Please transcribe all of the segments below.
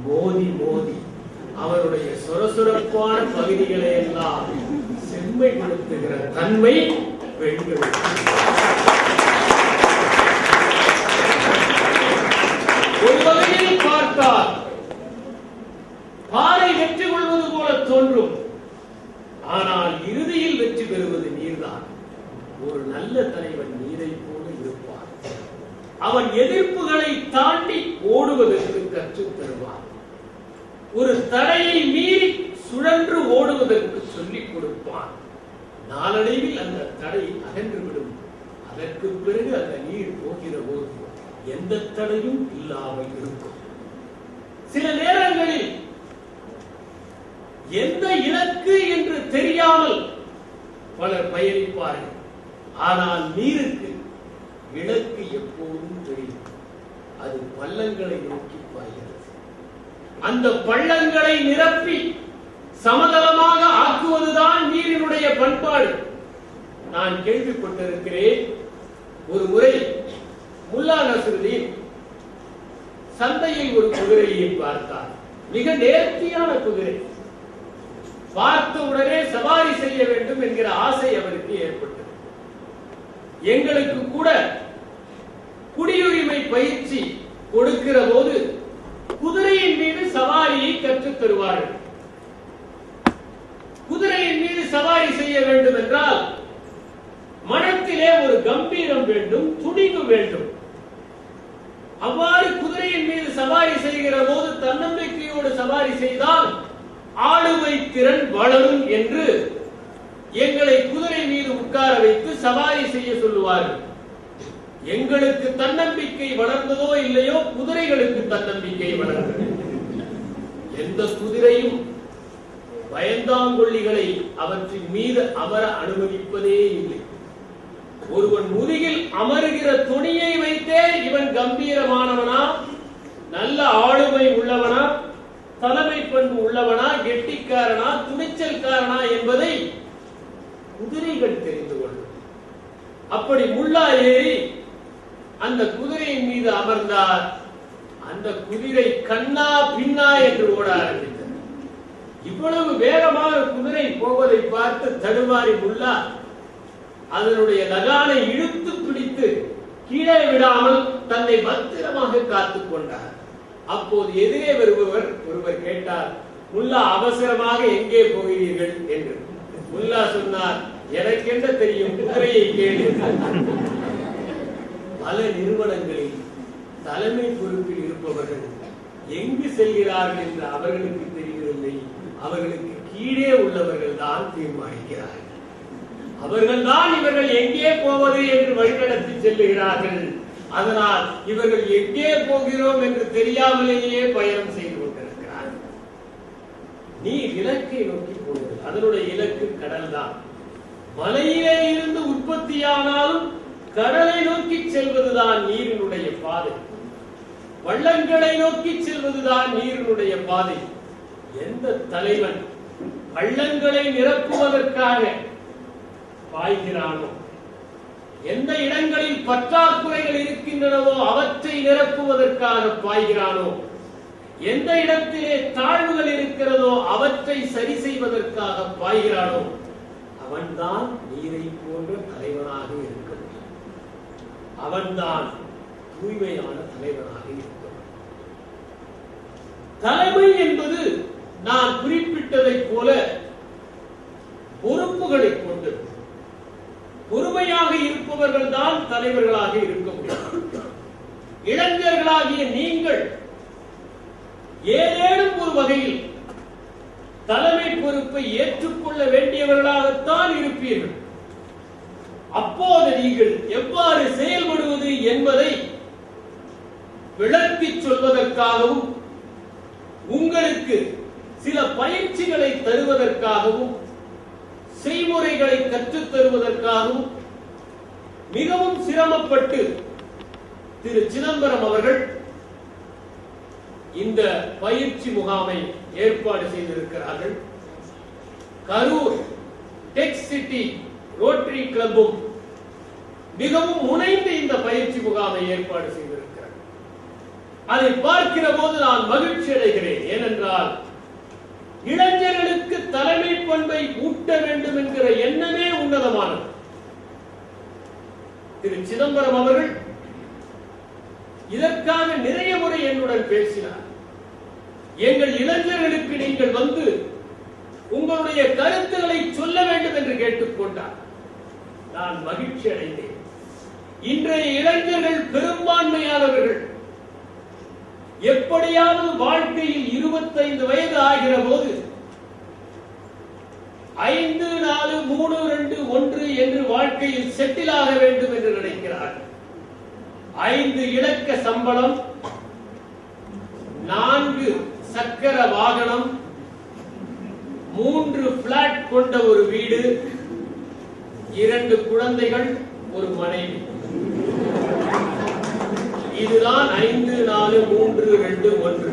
மோதி மோதி அவருடைய சுரசுரப்பான பகுதிகளை எல்லாம் செம்மைப்படுத்துகிற தன்மை பெண்களுக்கு. ஒரு வகையில் பார்த்தால் பாறை வெற்றி கொள்வது போல தோன்றும், ஆனால் இறுதியில் வெற்றி பெறுவது நீர்தான். ஒரு நல்ல தலைவன் நீரை போல இருப்பார். அவன் எதிர்ப்புகளை தாண்டி ஓடுவதற்கு கற்றுத் தருவார். ஒரு தடையை மீறி சுழன்று ஓடுவதற்கு சொல்லிக் கொடுப்பான். நாளடைவில் அந்த தடை அகன்றுவிடும். அதற்கு பிறகு அந்த நீர் போகிற போது எந்த தடையும் இல்லாமல் இருக்கும். சில நேரங்களில் எந்த இலக்கு என்று தெரியாமல் பலர் பயணிப்பார்கள். ஆனால் நீருக்கு இலக்கு எப்போதும் தெரியும். அது பள்ளங்களை நோக்கி பாய்கிறது. அந்த பள்ளங்களை நிரப்பி சமதளமாக ஆக்குவதுதான் நீரினுடைய பண்பாடு. நான் கேள்விப்பட்டிருக்கிறேன். ஒரு முறை முல்லா நஸ்ருதீன் சந்தையில் ஒரு குதிரையை பார்த்தார். மிக நேர்த்தியான குதிரை. பார்த்த உடனே சவாரி செய்ய வேண்டும் என்கிற ஆசை அவருக்கு ஏற்பட்டது. எங்களுக்கு கூட குடியுரிமை பயிற்சி கொடுக்கிற போது குதிரையின் மீது சவாரியை கற்றுத் தருவார்கள். குதிரையின் மீது சவாரி செய்ய வேண்டும் என்றால் மனத்திலே ஒரு கம்பீரம் வேண்டும், துணிவு வேண்டும். அவ்வாறு குதிரையின் மீது சவாரி செய்கிற போது தன்னம்பிக்கையோடு சவாரி செய்தால் ஆளுமை திறன் வளரும் என்று எங்களை குதிரை மீது உட்கார வைத்து சவாரி செய்ய சொல்லுவார்கள். எங்களுக்கு தன்னம்பிக்கை வளர்ந்ததோ இல்லையோ, குதிரைகளுக்கு தன்னம்பிக்கை வளர்ந்தது. எந்த குதிரையும் பயந்தாங்கொள்ளிகளை அவற்றின் மீது அமர அனுமதிப்பதே இல்லை. ஒருவன் முதுகில் அமருகிற துணியை வைத்தே இவன் கம்பீரமானவனா, நல்ல ஆளுமை உள்ளவனா, தலைமை பண்பு உள்ளவனா, கெட்டிக்காரனா, துணிச்சல்காரனா என்பதை குதிரைகள் தெரிந்து கொள்ளும். அப்படி முல்லா ஏறி அந்த குதிரையின் மீது அமர்ந்தார். அந்த குதிரை கண்ணா பின்னா என்று ஓட ஆரம்பித்தது. இவ்வளவு வேகமாக குதிரை போவதை பார்த்து தடுமாறி முல்லா அதனுடைய லகானை இழுத்து பிடித்து கீழே விடாமல் தன்னை பத்திரமாக காத்துக் கொண்டார். அப்போது எதிரே வருபவர் ஒருவர் கேட்டார், முல்லா அவசரமாக எங்கே போகிறீர்கள் என்று. முல்லா சொன்னார், எனக்கு என்ன தெரியும், குதிரையை கேளு. பல நிறுவனங்களில் தலைமை பொறுப்பில் இருப்பவர்கள் எங்கு செல்கிறார்கள் என்று அவர்களுக்கு தெரியவில்லை. அவர்களுக்கு கீழே உள்ளவர்கள் தான் தீர்மானிக்கிறார்கள். அவர்கள் தான் இவர்கள் எங்கே போவது என்று வழிநடத்தி செல்லுகிறார்கள். அதனால் இவர்கள் எங்கே போகிறோம் என்று தெரியாமலேயே பயணம் செய்து கொண்டிருக்கிறார்கள். நீ இலக்கை நோக்கி போவது, அதனுடைய இலக்கு கடல் தான். மலையிலே இருந்து உற்பத்தியானாலும் கடலை நோக்கி செல்வதுதான் நீரினுடைய பாதை. வள்ளங்களை நோக்கி செல்வதுதான் நீரினுடைய பாதை. எந்த தலைவன் வள்ளங்களை நிரப்புவதற்காக பாய்கிறானோ, எந்த இடங்களில் பற்றாக்குறைகள் இருக்கின்றனவோ அவற்றை நிரப்புவதற்காக பாய்கிறானோ, எந்த இடத்திலே தாழ்வுகள் இருக்கிறதோ அவற்றை சரி செய்வதற்காக பாய்கிறானோ, அவன்தான் நீரை போன்ற தலைவனாக இருக்க முடியும். அவன்தான் தூய்மையான தலைவனாக இருக்க முடியும். தலைமை என்பது நான் குறிப்பிட்டதைப் போல பொறுப்புகளை கொண்டது. பொறுமையாக இருப்பவர்கள் தான் தலைவர்களாக இருக்க முடியும். இளைஞர்களாகிய நீங்கள் ஏதேனும் ஒரு வகையில் தலைமை பொறுப்பை ஏற்றுக்கொள்ள வேண்டியவர்களாகத்தான் இருப்பீர்கள். அப்போது நீங்கள் எவ்வாறு செயல்படுவது என்பதை விளக்கி சொல்வதற்காகவும் உங்களுக்கு சில பயிற்சிகளை தருவதற்காகவும் செய்முறைகளை கற்றுத் தருவதற்காகவும் மிகவும் சிரமப்பட்டு திரு சிதம்பரம் அவர்கள் இந்த பயிற்சி முகாமை ஏற்பாடு செய்திருக்கிறார்கள். கரூர் டெக் சிட்டி ரோட்டரி கிளப்பும் மிகவும் முனைந்து இந்த பயிற்சி முகாமை ஏற்பாடு செய்திருக்கிறார். அதை பார்க்கிற போது நான் மகிழ்ச்சி அடைகிறேன். ஏனென்றால் இளைஞர்களுக்கு தலைமை பண்பை ஊட்ட வேண்டும் என்கிற எண்ணமே உன்னதமானது. திரு சிதம்பரம் அவர்கள் இதற்காக நிறைய முறை என்னுடன் பேசினார். எங்கள் இளைஞர்களுக்கு நீங்கள் வந்து உங்களுடைய கருத்துக்களை சொல்ல வேண்டும் என்று கேட்டுக்கொண்டார். நான் மகிழ்ச்சி அடைந்தேன். இன்றைய இளைஞர்கள் பெரும்பான்மையானவர்கள் எப்படியாவது வாழ்க்கையில் 25 வயது ஆகிற போது 5, 4, 3, 2, 1 என்று வாழ்க்கையில் செட்டில் ஆக வேண்டும் என்று நினைக்கிறார்கள். 5 இலக்க சம்பளம், 4 சக்கர வாகனம், 3 பிளாட் கொண்ட ஒரு வீடு, 2 குழந்தைகள், ஒரு மனைவி. இதுதான் 5, 4, 3, 2, 1.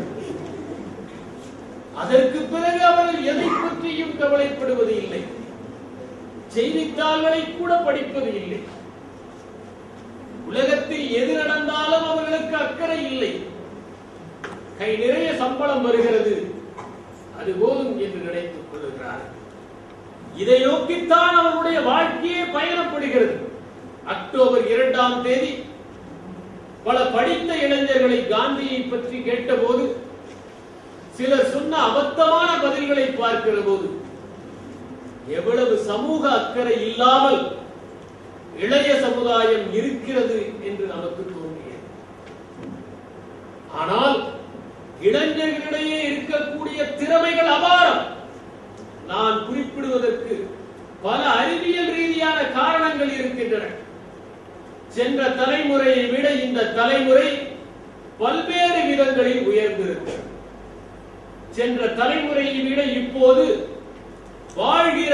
அதற்கு பிறகு அவர்கள் எதை பற்றியும் கவலைப்படுவது இல்லை. செய்தித்தாள்களை கூட படிப்பது இல்லை. உலகத்தில் எது நடந்தாலும் அவர்களுக்கு அக்கறை இல்லை. கை நிறைய சம்பளம் வருகிறது, அது போதும் என்று நினைத்துக் கொள்கிறார். இதை நோக்கித்தான் அவருடைய வாழ்க்கையே பயணப்படுகிறது. அக்டோபர் 2ஆம் தேதி பல படித்த இளைஞர்களை காந்தியை பற்றி கேட்டபோது சிலர் சொன்ன அபத்தமான பதில்களை பார்க்கிற போது எவ்வளவு சமூக அக்கறை இல்லாமல் இளைய சமுதாயம் இருக்கிறது என்று நமக்கு தோன்றியது. ஆனால் இளைஞர்களிடையே இருக்கக்கூடிய திறமைகள் அபாரம். நான் குறிப்பிடுவதற்கு பல அறிவியல் ரீதியான காரணங்கள் இருக்கின்றன. சென்ற தலைமுறையை விட இந்த தலைமுறை பல்வேறு விதங்களில் உயர்ந்திருக்கிறது. சென்ற தலைமுறையை விட இப்போது வாழ்கிற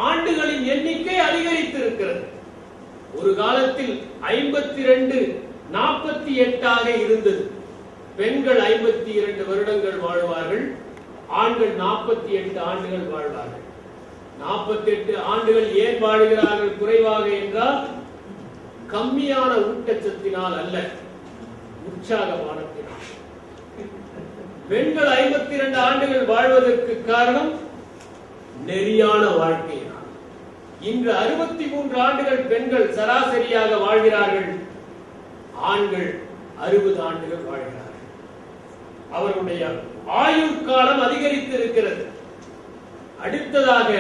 ஆண்டுகளின் எண்ணிக்கை அதிகரித்திருக்கிறது. ஒரு காலத்தில் 52, 48 இருந்தது. பெண்கள் 52 வருடங்கள் வாழ்வார்கள், ஆண்கள் 48 ஆண்டுகள் வாழ்வார்கள். 48 ஆண்டுகள் ஏன் வாழ்கிறார்கள் குறைவாக என்றால் கம்மியான ஊட்டச்சத்தினால் அல்ல, உற்சாகமானத்தினால். பெண்கள் 52 ஆண்டுகள் வாழ்வதற்கு காரணம் நெறியான வாழ்க்கையினால். இன்று 63 ஆண்டுகள் பெண்கள் சராசரியாக வாழ்கிறார்கள், ஆண்கள் 60 ஆண்டுகள் வாழ்கிறார்கள். அவருடைய ஆயுள் காலம் அதிகரித்திருக்கிறது. அடுத்ததாக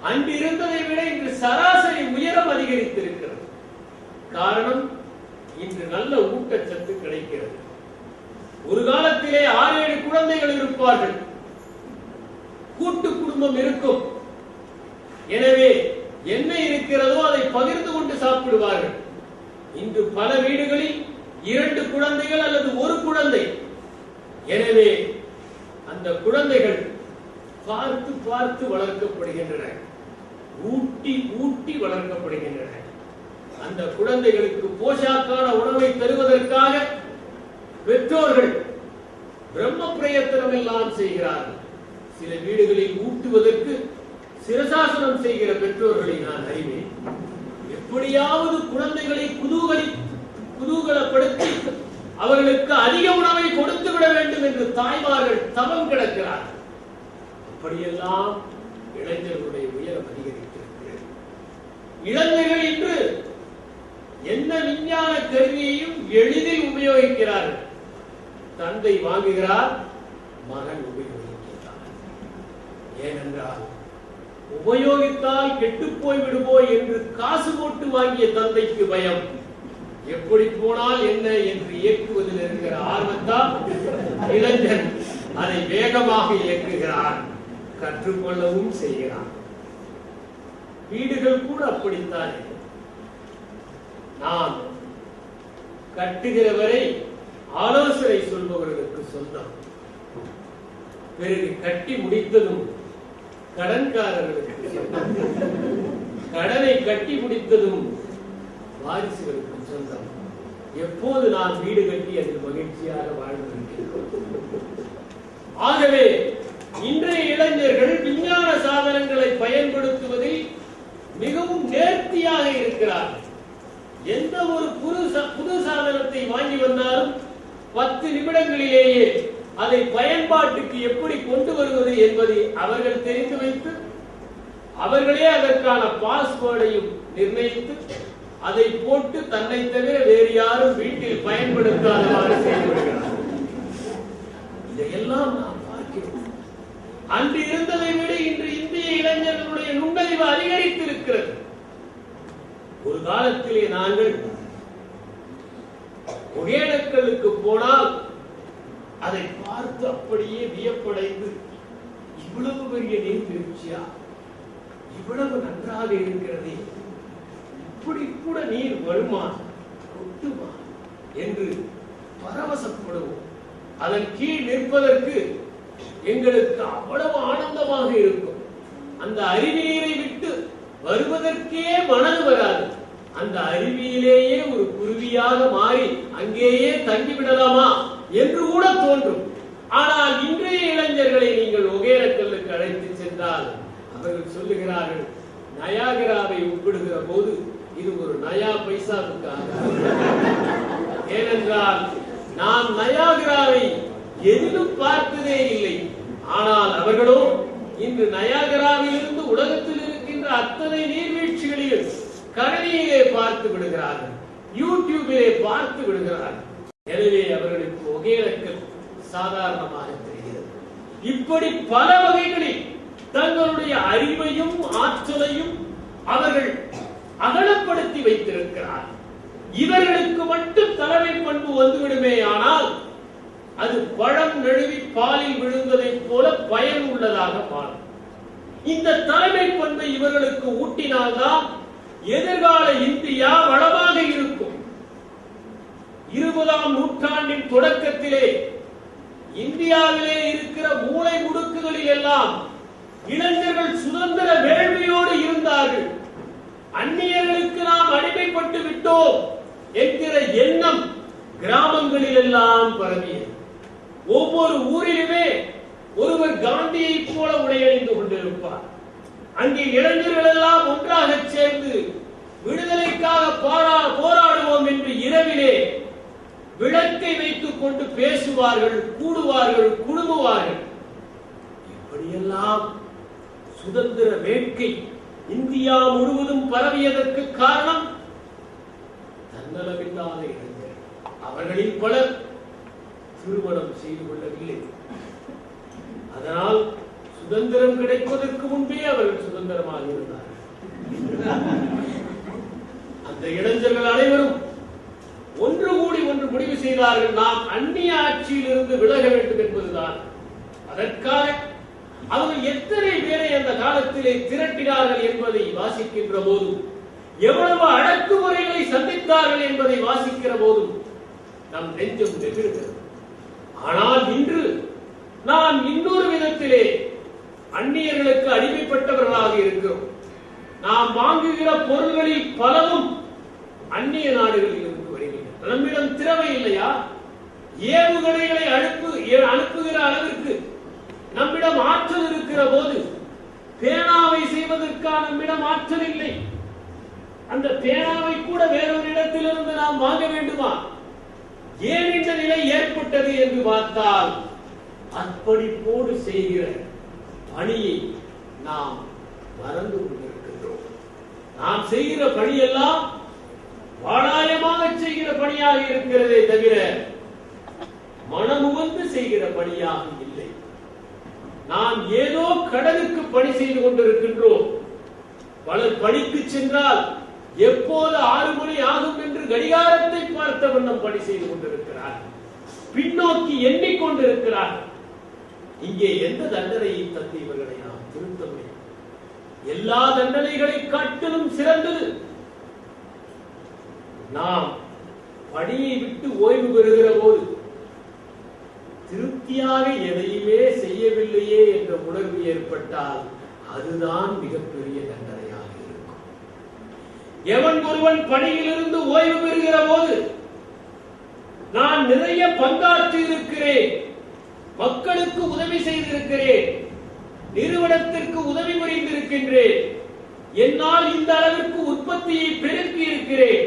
அன்று இருந்ததை விட இன்று சராசரி உயரம் அதிகரித்திருக்கிறது. காரணம், இன்று நல்ல ஊட்டச்சத்து கிடைக்கிறது. ஒரு காலத்திலே 6, 7 குழந்தைகள் இருப்பார்கள், கூட்டு குடும்பம் இருக்கும். எனவே என்ன இருக்கிறதோ அதை பகிர்ந்து கொண்டு சாப்பிடுவார்கள். இன்று பல வீடுகளில் 2 குழந்தைகள் அல்லது 1 குழந்தை. எனவே அந்த குழந்தைகள் பார்த்து பார்த்து வளர்க்கப்படுகின்றன, ஊட்டி ஊட்டி வளர்க்கப்படுகின்றன. அந்த குழந்தைகளுக்கு போஷாக்கான உணவை தருவதற்காக பெற்றோர்கள் பிரம்ம பிரயத்தனம் எல்லாம் செய்கிறார்கள். சில வீடுகளில் ஊட்டுவதற்கு சிரசாசனம் செய்கிற பெற்றோர்களை நான் அறிவேன். எப்படியாவது குழந்தைகளை குதூகலப்படுத்தி அவர்களுக்கு அதிக உணவை கொடுத்து விட வேண்டும் என்று தாய்மார்கள் தவம் கிடக்கிறார்கள். அப்படியெல்லாம் இளைஞர்களுடைய உயரம் அதிகரித்திருக்கிறது. இளைஞர்கள் இன்று எந்த விஞ்ஞான கருவியையும் எளிதில் உபயோகிக்கிறார்கள். தந்தை வாங்குகிறார், மகன் உபயோகிக்கிறார். ஏனென்றால் உபயோகித்தால் கெட்டு போய் விடுமோ என்று காசு போட்டு வாங்கிய தந்தைக்கு பயம். எப்படி போனால் என்ன என்று இயக்குவதில் இருக்கிற ஆர்வத்தால் இளைஞன் அதை வேகமாக இயக்குகிறார், கற்றுக்கொள்ளவும் செய்கிறார். வீடுகள் கூட அப்படித்தானே. நாம் கட்டுகிறவரை ஆலோசனை சொல்பவர்களுக்கு சொந்தம். பிறகு கட்டி முடித்ததும் கடன்காரர்களுக்கு சொந்தம். கடனை கட்டி முடித்ததும் வாரிசுகளுக்கு சொந்தம். எப்போது நான் வீடு கட்டி அதில் மகிழ்ச்சியாக வாழ்ந்திருக்கிறோம். ஆகவே இன்றைய இளைஞர்கள் விஞ்ஞான சாதனங்களை பயன்படுத்துவதில் மிகவும் நேர்த்தியாக இருக்கிறார்கள். எந்த ஒரு புது சாதனத்தை வாங்கி வந்தாலும் 10 நிமிடங்களிலேயே அதை பயன்பாட்டுக்கு எப்படி கொண்டு வருவது என்பதை அவர்கள் தெரிந்து வைத்து அவர்களே அதற்கான பாஸ்வேர்டையும் நிர்ணயித்து அதை போட்டு தன்னை தவிர வேறு யாரும் வீட்டில் பயன்படுத்தாதவாறு செய்து வருகிறார்கள். இதையெல்லாம் நாம் பார்க்கிறோம். அன்று இருந்ததை விட இன்று இந்திய இளைஞர்களுடைய நுண்ணறிவு அதிகரித்திருக்கிறது. ஒரு காலத்திலே நாங்கள் ஒகேனக்கலுக்கு போனால் அதை பார்த்து அப்படியே வியப்படைந்து, இவ்வளவு பெரிய நீர்வீழ்ச்சியா, இவ்வளவு நன்றாக இருக்கிறதே, இப்படி கூட நீர் வருமா, கொட்டுமா என்று பரவசப்படுவோம். அதன் கீழ் நிற்பதற்கு எங்களுக்கு அவ்வளவு ஆனந்தமாக இருக்கும். அந்த அருவி நீரை விட்டு வருவதற்கே மனது வராது. அந்த அருவியிலேயே ஒரு குருவியாக மாறி அங்கேயே தங்கிவிடலாமா என்று கூட தோன்றும். ஆனால் இன்றைய இளைஞர்களை நீங்கள் ஒகேனக்கல்லுக்கு அழைத்து சென்றால் அவர்கள் சொல்லுகிறார்கள், நயாகராவை ஒப்பிடுகிற போது இது ஒரு நயா பைசாவுக்காக. ஏனென்றால் நாம் நயாகராவை எதிலும் பார்த்ததே இல்லை. ஆனால் அவர்களோ இன்று நயாகராவிலிருந்து உலகத்தில் இருக்கின்ற அத்தனை நீர்வீழ்ச்சிகளையும் கணினியிலே பார்த்து விடுகிறார்கள், யூடியூபிலே பார்த்து விடுகிறார்கள். எனவே அவர்களுக்கு ஒகேனக்கல் சாதாரணமாக தெரிகிறது. இப்படி பல வகைகளில் தங்களுடைய அறிவையும் ஆற்றலையும் அவர்கள் அகலப்படுத்தி வைத்திருக்கிறார். இவர்களுக்கு மட்டும் தலைமை பண்பு வந்துவிடுமே ஆனால் அது பழம் நழுவி பாலில் விழுந்ததை போல பயன் உள்ளதாக மாறும். இந்த தலைமை பண்பை இவர்களுக்கு ஊட்டினால்தான் எதிர்கால இந்தியா வளமாக இருக்கும். 20ஆம் நூற்றாண்டின் தொடக்கத்திலே இந்தியாவிலே இருக்கிற மூளை முடுக்குகளில் எல்லாம் இளைஞர்கள் சுதந்திர வேள்வியோடு இருந்தார்கள். அந்நியர்களுக்கு நாம் அடிமைப்பட்டு விட்டோம் என்கிற எண்ணம் கிராமங்களில் எல்லாம் பரவியது. ஒவ்வொரு ஊரிலுமே ஒருவர் காந்தியை போல உடையணிந்து கொண்டிருப்பார். அங்கே இளைஞர்கள் எல்லாம் ஒன்றாக சேர்ந்து விடுதலைக்காக போராடுவோம் என்று இரவிலே விளக்கை வைத்துக் கொண்டு பேசுவார்கள், கூடுவார்கள், குழுமுவார்கள். இப்படியெல்லாம் சுதந்திர வேட்கை இந்தியா முழுவதும் பரவியதற்கு காரணம் தன்னலமில்லாத இளைஞர்கள். அவர்களில் பலர் திருமணம் செய்து கொள்ளவில்லை. அதனால் சுதந்திரம் கிடைப்பதற்கு முன்பே அவர்கள் சுதந்திரமாக இருந்தார்கள். அந்த இளைஞர்கள் அனைவரும் ஒன்று கூடி ஒன்று முடிவு செய்தார்கள், நாம் அந்நிய ஆட்சியில் இருந்து விலக வேண்டும் என்பதுதான். அதற்காக அவர்கள் எத்தனை பேரை அந்த காலத்திலே திரட்டினார்கள் என்பதை வாசிக்கின்ற போதும், எவ்வளவு அடக்குமுறைகளை சந்தித்தார்கள் என்பதை வாசிக்கிற போதும் நம் நெஞ்சம் நெகிழ்கிறது. ஆனால் இன்று நாம் இன்னொரு விதத்திலே அந்நியர்களுக்கு அடிமைப்பட்டவர்களாக இருக்கிறோம். நாம் வாங்குகிற பொருள்களில் பலவும் அந்நிய நாடுகளில் இருந்து வருகின்றன. நம்மிடம் திறமை இல்லையா? ஏவுகணைகளை அனுப்புகிற அளவிற்கு நம்மிடம் ஆற்றல் இருக்கிற போது பேனாவை செய்வதற்கான நம்மிடம் ஆற்றல் இல்லை. அந்த பேனாவை கூட வேறொரு இடத்திலிருந்து நாம் வாங்க வேண்டுமா? ஏன் இந்த நிலை ஏற்பட்டது என்று பார்த்தால் அர்ப்பணிப்போடு செய்கிற பணியை நாம் மறந்து கொண்டிருக்கின்றோம். நாம் செய்கிற பணியெல்லாம் வாடாயமாக செய்கிற பணியாக இருக்கிறதே தவிர மனமுவந்து செய்கிற பணியாக இல்லை. நாம் ஏதோ கடனுக்கு பணி செய்து கொண்டிருக்கின்றோம். பலர் பணிக்கு சென்றால் எப்போது 6 மணி ஆகும் என்று கடிகாரத்தை பார்த்த வண்ணம் பணி செய்து கொண்டிருக்கிறார், பின்னோக்கி எண்ணிக்கொண்டிருக்கிறார். இங்கே எந்த தண்டனையை தந்து இவர்களை நாம் திருத்த முடியும்? எல்லா தண்டனைகளை காட்டிலும் சிறந்தது நாம் பணியை விட்டு ஓய்வு பெறுகிற போது திருப்தியாக எதையுமே செய்யவில்லையே என்ற உணர்வு ஏற்பட்டால் அதுதான் மிகப்பெரிய தண்டனையாக இருக்கும். எவன் ஒருவன் பணியிலிருந்து ஓய்வு பெறுகிற போது நான் நிறைய பங்காற்றி இருக்கிறேன், மக்களுக்கு உதவி செய்திருக்கிறேன், நிறுவனத்திற்கு உதவி புரிந்திருக்கின்றேன், என்னால் இந்த அளவிற்கு உற்பத்தியை பெருக்கி இருக்கிறேன்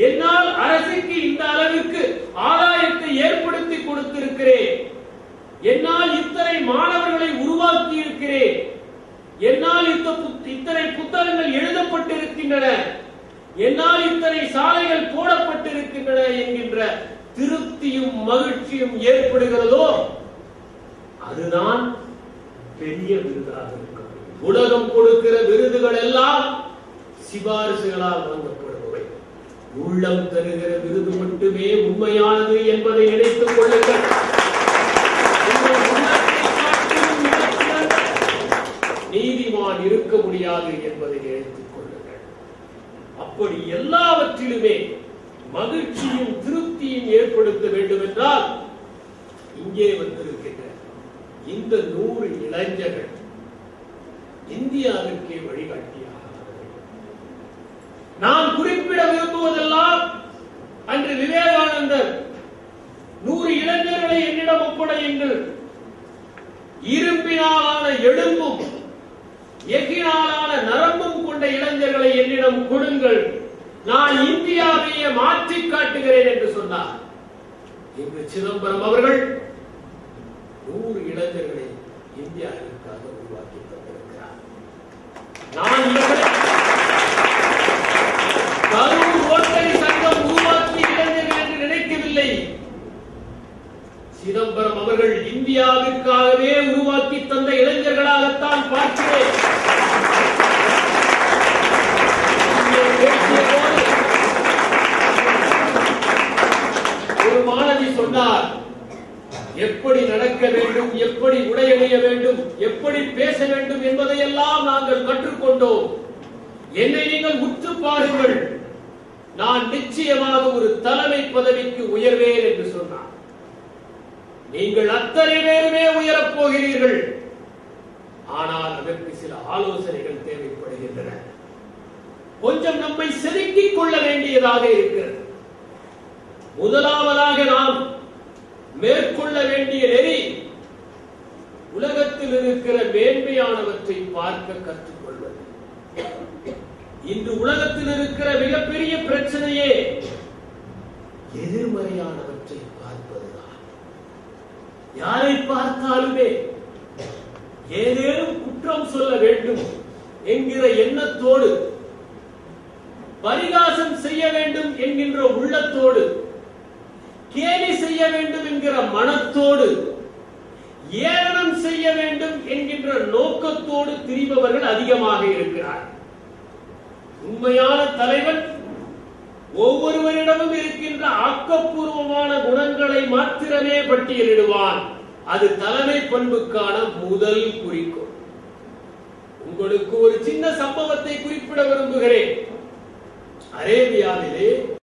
என்னால் அரசுக்கு இந்த அளவிற்கு ஆதாயத்தை ஏற்படுத்தி கொடுத்திருக்கிறேன், என்னால் இத்தனை மாணவர்களை உருவாக்கி இருக்கிறேன், என்னால் இத்தனை புத்தகங்கள் எழுதப்பட்டிருக்கின்றன, என்னால் இத்தனை சாலைகள் போடப்பட்டிருக்கின்றன என்கின்ற திருப்தியும் மகிழ்ச்சியும் ஏற்படுகிறதோ அதுதான் பெரிய விருதாக இருக்க முடியும். உலகம் கொடுக்கிற விருதுகள் எல்லாம் சிபாரிசுகளால் வழங்கப்படுபவை. உள்ளம் தருகிற விருது மட்டுமே உண்மையானது என்பதை நினைத்துக் கொள்ளுங்கள். நீதிமான் இருக்க முடியாது என்பதை நினைத்துக் கொள்ளுங்கள். அப்படி எல்லாவற்றிலுமே மகிழ்ச்சியும் திருப்தியும் ஏற்படுத்த வேண்டும் என்றால் இங்கே வந்திருக்கின்ற இந்த 100 இளைஞர்கள் இந்தியாவிற்கே வழிகாட்டியாக நான் குறிப்பிட விரும்புவதெல்லாம், அன்று விவேகானந்தர் 100 இளைஞர்களை என்னிடம் ஒப்படையுங்கள், இரும்பினாலான எலும்பும் எஃகினாலான நரம்பும் கொண்ட இளைஞர்களை என்னிடம் கொடுங்கள், நான் இந்தியாவையே மாற்றி காட்டுகிறேன் என்று சொன்னார். இன்று சிதம்பரம் அவர்கள் 100 இளைஞர்களை இந்தியாவிற்காக உருவாக்கி தந்திருக்கிறார். நான் இவர்களை கரூர் ரோட்டரி சங்கம் உருவாக்கி இளைஞர்கள் என்று நினைக்கவில்லை. சிதம்பரம் அவர்கள் இந்தியாவிற்காகவே உருவாக்கி தந்த இளைஞர்களாகத்தான் பார்க்கிறேன். ஒரு மாணவி சொன்னார், எப்படி நடக்க வேண்டும், எப்படி உடை அணிய வேண்டும், எப்படி பேச வேண்டும் என்பதையெல்லாம் நாங்கள் கற்றுக்கொண்டோம். என்னை நீங்கள் உற்று பாருங்கள், நான் நிச்சயமாக ஒரு தலைமை பதவிக்கு உயர்வேன் என்று சொன்னார். நீங்கள் அத்தனை பேருமே உயரப் போகிறீர்கள், ஆனால் அதற்கு சில ஆலோசனைகள் தேவைப்படுகின்றன. கொஞ்சம் நம்மை செதுக்கிக் கொள்ள வேண்டியதாக இருக்கிறது. முதலாவதாக நாம் மேற்கொள்ள வேண்டிய நெறி உலகத்தில் இருக்கிற மேன்மையானவற்றை பார்க்க கற்றுக்கொள்வது. இன்று உலகத்தில் இருக்கிற மிகப்பெரிய பிரச்சனையே எதிர்மறையானவற்றை பார்ப்பதுதான். யாரை பார்த்தாலுமே ஏதேனும் குற்றம் சொல்ல வேண்டும் என்கிற எண்ணத்தோடு, பரிகாசம் செய்ய வேண்டும் என்கின்ற உள்ளத்தோடு, கேலி செய்ய வேண்டும் என்கிற மனத்தோடு, ஏளனம் செய்ய வேண்டும் என்கின்ற நோக்கத்தோடு திரிபவர்கள் அதிகமாக இருக்கிறார். உண்மையான தலைவன் ஒவ்வொருவரிடமும் இருக்கின்ற ஆக்கப்பூர்வமான குணங்களை மாத்திரமே பட்டியலிடுவான். அது தலைமை பண்புக்கான முதல் குறிக்கோள். உங்களுக்கு ஒரு சின்ன சம்பவத்தை குறிப்பிட விரும்புகிறேன். அரேபியாவிலே